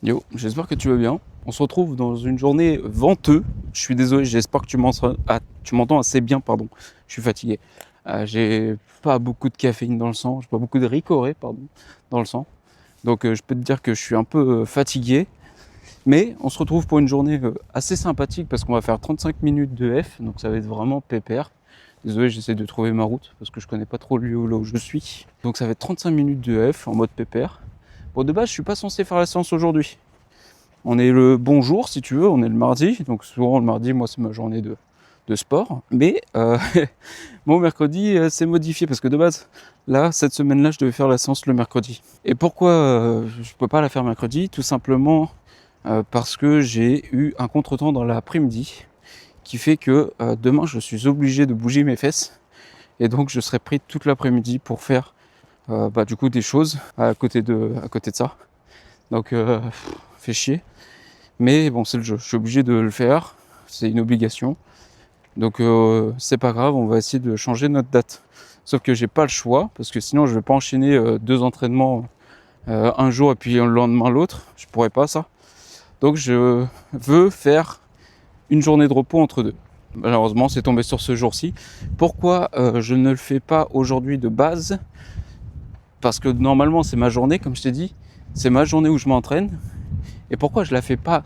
Yo, j'espère que tu vas bien. On se retrouve dans une journée venteuse. Je suis désolé, j'espère que tu m'entends assez bien, pardon. Je suis fatigué. J'ai pas beaucoup de caféine dans le sang, j'ai pas beaucoup de ricoré, pardon, dans le sang. Donc je peux te dire que je suis un peu fatigué. Mais on se retrouve pour une journée assez sympathique parce qu'on va faire 35 minutes de F, donc ça va être vraiment pépère. Désolé, j'essaie de trouver ma route parce que je connais pas trop le lieu là où je suis. Donc ça va être 35 minutes de F en mode pépère. Bon, de base, je suis pas censé faire la séance aujourd'hui. On est le bon jour, si tu veux, on est le mardi. Donc souvent le mardi, moi, c'est ma journée de sport. Mais mon mercredi, c'est modifié parce que de base, là, cette semaine-là, je devais faire la séance le mercredi. Et pourquoi je peux pas la faire mercredi? Tout simplement parce que j'ai eu un contretemps dans l'après-midi qui fait que demain, je suis obligé de bouger mes fesses. Et donc, je serai pris toute l'après-midi pour faire du coup des choses à côté de ça. Donc, fait chier. Mais bon, c'est le jeu, je suis obligé de le faire, c'est une obligation. Donc c'est pas grave, on va essayer de changer notre date. Sauf que j'ai pas le choix, parce que sinon je vais pas enchaîner deux entraînements un jour et puis le lendemain l'autre. Je pourrais pas ça. Donc je veux faire une journée de repos entre deux. Malheureusement, c'est tombé sur ce jour-ci. Pourquoi je ne le fais pas aujourd'hui de base? Parce que normalement c'est ma journée, comme je t'ai dit, c'est ma journée où je m'entraîne. Et pourquoi je la fais pas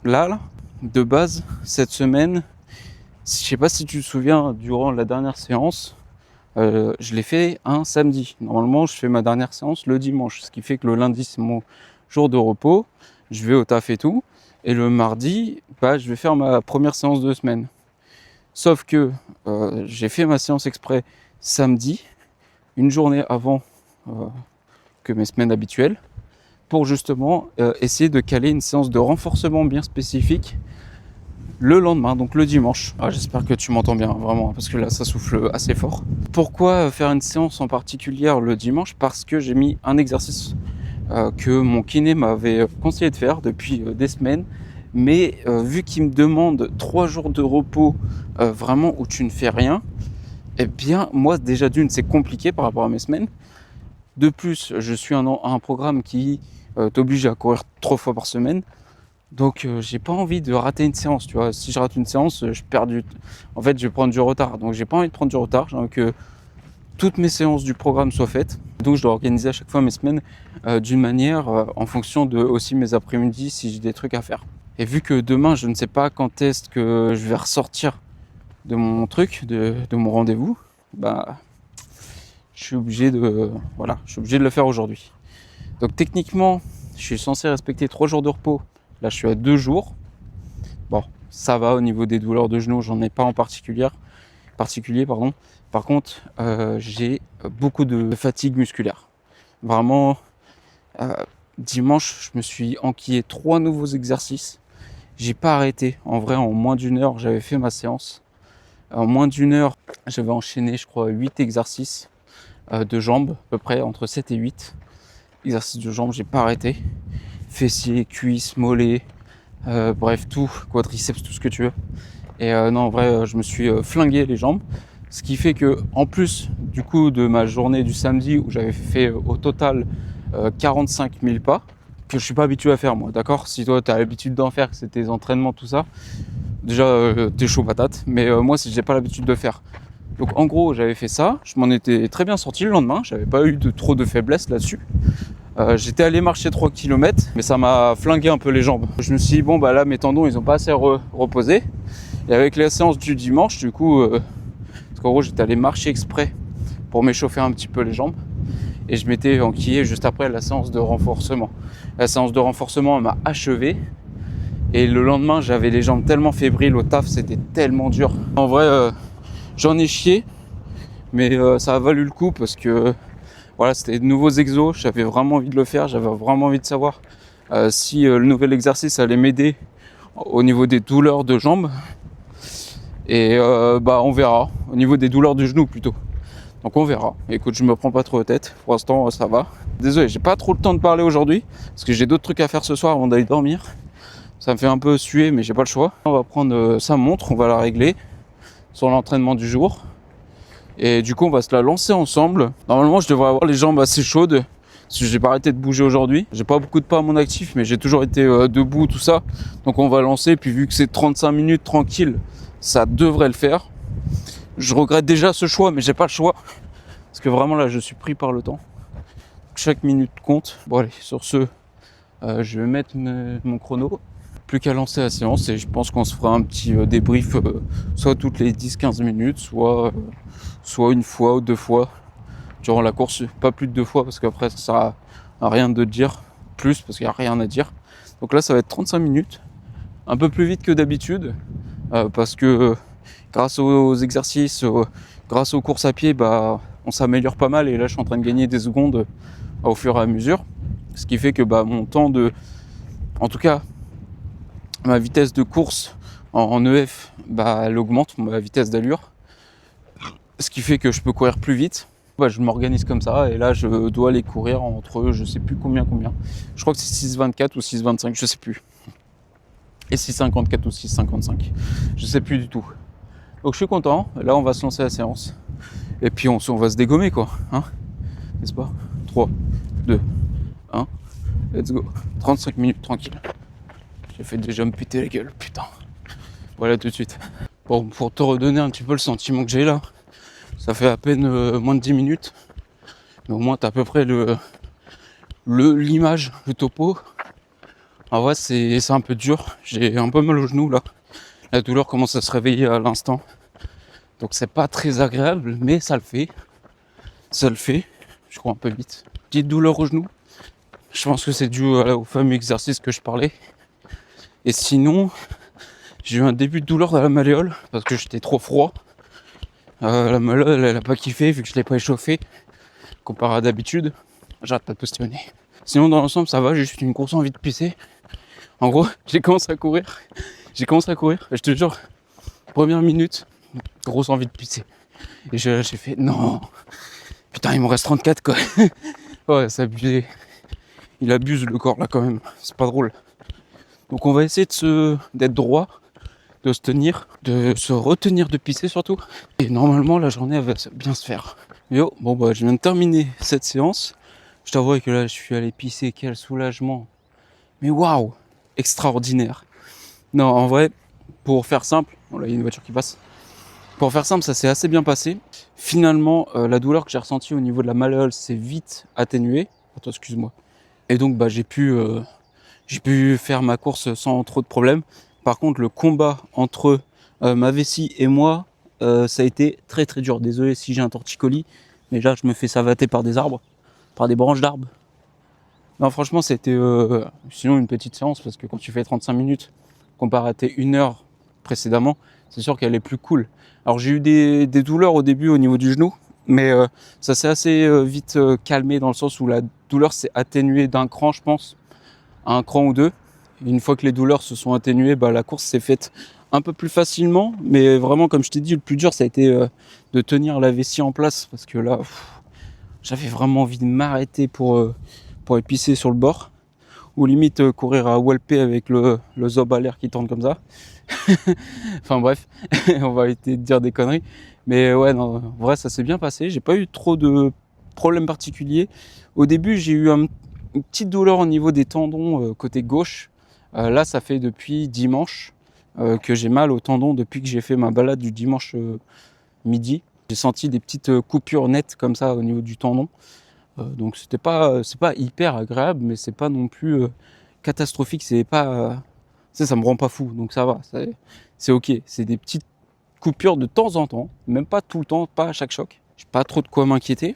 là, de base, cette semaine? Je sais pas si tu te souviens, durant la dernière séance, je l'ai fait un samedi. Normalement, je fais ma dernière séance le dimanche, ce qui fait que le lundi, c'est mon jour de repos. Je vais au taf et tout. Et le mardi, je vais faire ma première séance de semaine. Sauf que j'ai fait ma séance exprès samedi, une journée avant que mes semaines habituelles, pour justement essayer de caler une séance de renforcement bien spécifique le lendemain, donc le dimanche. J'espère que tu m'entends bien, vraiment, parce que là ça souffle assez fort. Pourquoi faire une séance en particulier le dimanche? Parce que j'ai mis un exercice que mon kiné m'avait conseillé de faire depuis des semaines, mais vu qu'il me demande 3 jours de repos vraiment où tu ne fais rien, eh bien moi déjà d'une c'est compliqué par rapport à mes semaines. De plus, je suis un programme qui t'oblige à courir 3 fois par semaine. Donc j'ai pas envie de rater une séance, tu vois. Si je rate une séance, en fait, je vais prendre du retard. Donc j'ai pas envie de prendre du retard. J'ai envie que toutes mes séances du programme soient faites. Donc je dois organiser à chaque fois mes semaines d'une manière en fonction de aussi mes après-midi si j'ai des trucs à faire. Et vu que demain, je ne sais pas quand est-ce que je vais ressortir de mon truc, de mon rendez-vous, je suis obligé de le faire aujourd'hui. Donc techniquement, je suis censé respecter 3 jours de repos. Là, je suis à 2 jours. Bon, ça va au niveau des douleurs de genoux, j'en ai pas en particulier. Par contre, j'ai beaucoup de fatigue musculaire. Vraiment, dimanche, je me suis enquillé 3 nouveaux exercices. J'ai pas arrêté. En vrai, en moins d'une heure, j'avais fait ma séance. En moins d'une heure, j'avais enchaîné, je crois, 8 exercices de jambes, à peu près entre 7 et 8 exercices de jambes. J'ai pas arrêté. Fessiers, cuisses, mollets, bref, tout, quadriceps, tout ce que tu veux. Et non, en vrai, je me suis flingué les jambes. Ce qui fait que, en plus du coup de ma journée du samedi où j'avais fait au total 45 000 pas, que je suis pas habitué à faire moi, d'accord? Si toi tu as l'habitude d'en faire, que c'est tes entraînements, tout ça, déjà t'es chaud patate, mais moi j'ai pas l'habitude de faire. Donc en gros j'avais fait ça, je m'en étais très bien sorti le lendemain, j'avais pas eu trop de faiblesse là-dessus. J'étais allé marcher 3 km, mais ça m'a flingué un peu les jambes. Je me suis dit, bon, là, mes tendons, ils ont pas assez reposé. Et avec la séance du dimanche, du coup, parce qu'en gros, j'étais allé marcher exprès pour m'échauffer un petit peu les jambes. Et je m'étais enquillé juste après la séance de renforcement. La séance de renforcement m'a achevé. Et le lendemain, j'avais les jambes tellement fébriles au taf, c'était tellement dur. En vrai, j'en ai chié, mais ça a valu le coup parce que voilà, c'était de nouveaux exos, j'avais vraiment envie de le faire, j'avais vraiment envie de savoir si le nouvel exercice allait m'aider au niveau des douleurs de jambes. Et on verra, au niveau des douleurs du genou plutôt. Donc on verra. Écoute, je me prends pas trop la tête, pour l'instant ça va. Désolé, j'ai pas trop le temps de parler aujourd'hui, parce que j'ai d'autres trucs à faire ce soir avant d'aller dormir. Ça me fait un peu suer, mais j'ai pas le choix. On va prendre sa montre, on va la régler sur l'entraînement du jour. Et du coup, on va se la lancer ensemble. Normalement, je devrais avoir les jambes assez chaudes. Parce que j'ai pas arrêté de bouger aujourd'hui. J'ai pas beaucoup de pas à mon actif, mais j'ai toujours été debout, tout ça. Donc on va lancer. Puis vu que c'est 35 minutes tranquille, ça devrait le faire. Je regrette déjà ce choix, mais j'ai pas le choix. Parce que vraiment là, je suis pris par le temps. Chaque minute compte. Bon allez, sur ce, je vais mettre mon chrono. Plus qu'à lancer la séance et je pense qu'on se fera un petit débrief soit toutes les 10-15 minutes, soit une fois ou deux fois durant la course, pas plus de deux fois parce qu'après ça sert à rien de dire plus parce qu'il n'y a rien à dire. Donc là ça va être 35 minutes, un peu plus vite que d'habitude parce que grâce aux exercices, grâce aux courses à pied, bah, on s'améliore pas mal et là je suis en train de gagner des secondes au fur et à mesure. Ce qui fait que bah, mon temps en tout cas ma vitesse de course en EF, bah, elle augmente, ma vitesse d'allure. Ce qui fait que je peux courir plus vite. Bah, je m'organise comme ça et là je dois aller courir entre je sais plus combien. Je crois que c'est 6,24 ou 6,25, je sais plus. Et 6,54 ou 6,55. Je sais plus du tout. Donc je suis content. Là on va se lancer la séance. Et puis on va se dégommer quoi. Hein, n'est-ce pas? 3, 2, 1. Let's go. 35 minutes tranquille. J'ai fait déjà me péter la gueule, putain. Voilà tout de suite. Bon, pour te redonner un petit peu le sentiment que j'ai là, ça fait à peine moins de 10 minutes. Mais au moins t'as à peu près l'image, le topo. En vrai c'est un peu dur. J'ai un peu mal au genou là. La douleur commence à se réveiller à l'instant. Donc c'est pas très agréable, mais ça le fait. Ça le fait. Je crois un peu vite. Petite douleur au genou. Je pense que c'est dû au fameux exercice que je parlais. Et sinon, j'ai eu un début de douleur dans la malléole parce que j'étais trop froid. La malléole, elle a pas kiffé vu que je l'ai pas échauffé comparé à d'habitude. J'arrête pas de postillonner. Sinon, dans l'ensemble, ça va. J'ai juste une grosse envie de pisser. En gros, j'ai commencé à courir. Et je te jure, première minute, grosse envie de pisser. Et j'ai fait non. Putain, il me reste 34 quoi. Ouais, c'est abusé. Il abuse le corps là quand même. C'est pas drôle. Donc on va essayer d'être droit, de se tenir, de se retenir de pisser surtout. Et normalement la journée elle va bien se faire. Yo, bon bah je viens de terminer cette séance. Je t'avoue que là je suis allé pisser, quel soulagement. Mais waouh, extraordinaire. Non en vrai, pour faire simple, bon là il y a une voiture qui passe. Pour faire simple, ça s'est assez bien passé. Finalement, la douleur que j'ai ressentie au niveau de la malléole s'est vite atténuée. Attends, excuse-moi. Et donc bah j'ai pu faire ma course sans trop de problèmes. Par contre, le combat entre ma vessie et moi, ça a été très très dur. Désolé si j'ai un torticolis, mais là je me fais savater par des arbres, par des branches d'arbres. Non, franchement, c'était sinon une petite séance parce que quand tu fais 35 minutes comparé à tes 1 heure précédemment, c'est sûr qu'elle est plus cool. Alors j'ai eu des douleurs au début au niveau du genou, mais ça s'est assez vite calmé dans le sens où la douleur s'est atténuée d'un cran, je pense, à un cran ou deux. Une fois que les douleurs se sont atténuées, bah, la course s'est faite un peu plus facilement, mais vraiment comme je t'ai dit, le plus dur ça a été de tenir la vessie en place parce que là, j'avais vraiment envie de m'arrêter pour épicer sur le bord ou limite courir à walper avec le zob à l'air qui tourne comme ça. Enfin bref, on va éviter de dire des conneries, mais ouais, non, en vrai ça s'est bien passé, j'ai pas eu trop de problèmes particuliers. Au début j'ai eu une petite douleur au niveau des tendons côté gauche. Là ça fait depuis dimanche que j'ai mal aux tendons depuis que j'ai fait ma balade du dimanche midi. J'ai senti des petites coupures nettes comme ça au niveau du tendon. Donc c'est pas hyper agréable, mais c'est pas non plus catastrophique. C'est pas, ça me rend pas fou, donc ça va. C'est ok. C'est des petites coupures de temps en temps, même pas tout le temps, pas à chaque choc. J'ai pas trop de quoi m'inquiéter.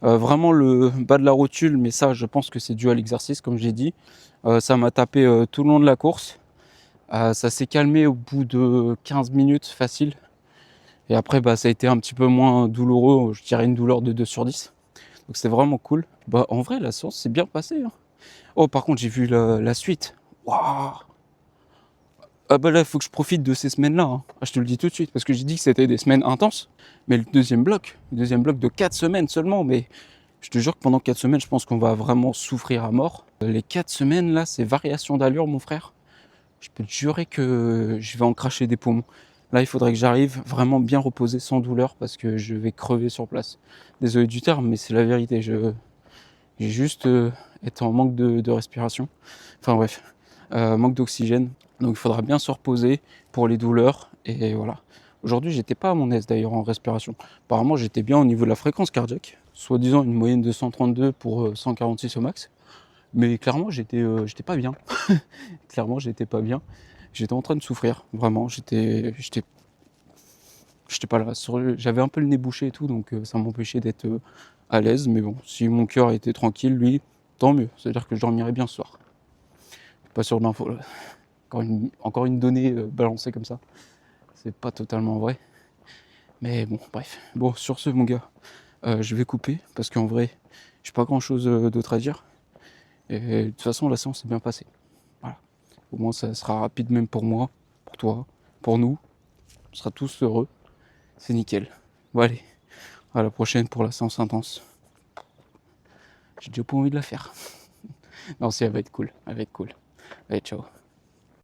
Vraiment le bas de la rotule, mais ça, je pense que c'est dû à l'exercice, comme j'ai dit. Ça m'a tapé tout le long de la course. Ça s'est calmé au bout de 15 minutes facile. Et après, bah, ça a été un petit peu moins douloureux. Je dirais une douleur de 2 sur 10. Donc c'était vraiment cool. Bah en vrai la séance s'est bien passée. Hein. Oh par contre j'ai vu la suite. Waouh. Ah bah là il faut que je profite de ces semaines-là. Hein. Ah, je te le dis tout de suite parce que j'ai dit que c'était des semaines intenses. Mais le deuxième bloc de 4 semaines seulement. Mais je te jure que pendant 4 semaines je pense qu'on va vraiment souffrir à mort. Les 4 semaines là c'est variation d'allure mon frère. Je peux te jurer que je vais en cracher des poumons. Là, il faudrait que j'arrive vraiment bien reposé sans douleur parce que je vais crever sur place. Désolé du terme, mais c'est la vérité. J'ai juste été en manque de respiration. Enfin bref, manque d'oxygène. Donc il faudra bien se reposer pour les douleurs. Et voilà. Aujourd'hui, j'étais pas à mon aise d'ailleurs en respiration. Apparemment, j'étais bien au niveau de la fréquence cardiaque. Soi-disant une moyenne de 132 pour 146 au max. Mais clairement, j'étais pas bien. Clairement, j'étais pas bien. J'étais en train de souffrir. Vraiment, j'étais pas là. J'avais un peu le nez bouché et tout, donc ça m'empêchait d'être à l'aise. Mais bon, si mon cœur était tranquille, lui, tant mieux. C'est-à-dire que je dormirais bien ce soir. Pas sûr de l'info, là. Encore une donnée balancée comme ça. C'est pas totalement vrai. Mais bon, bref. Bon, sur ce, mon gars, je vais couper parce qu'en vrai, j'ai pas grand-chose d'autre à dire. Et de toute façon, la séance s'est bien passée. Voilà. Au moins, ça sera rapide même pour moi, pour toi, pour nous. On sera tous heureux. C'est nickel. Bon, allez, à la prochaine pour la séance intense. J'ai déjà pas envie de la faire. Non, si, elle va être cool. Elle va être cool. Allez, ciao.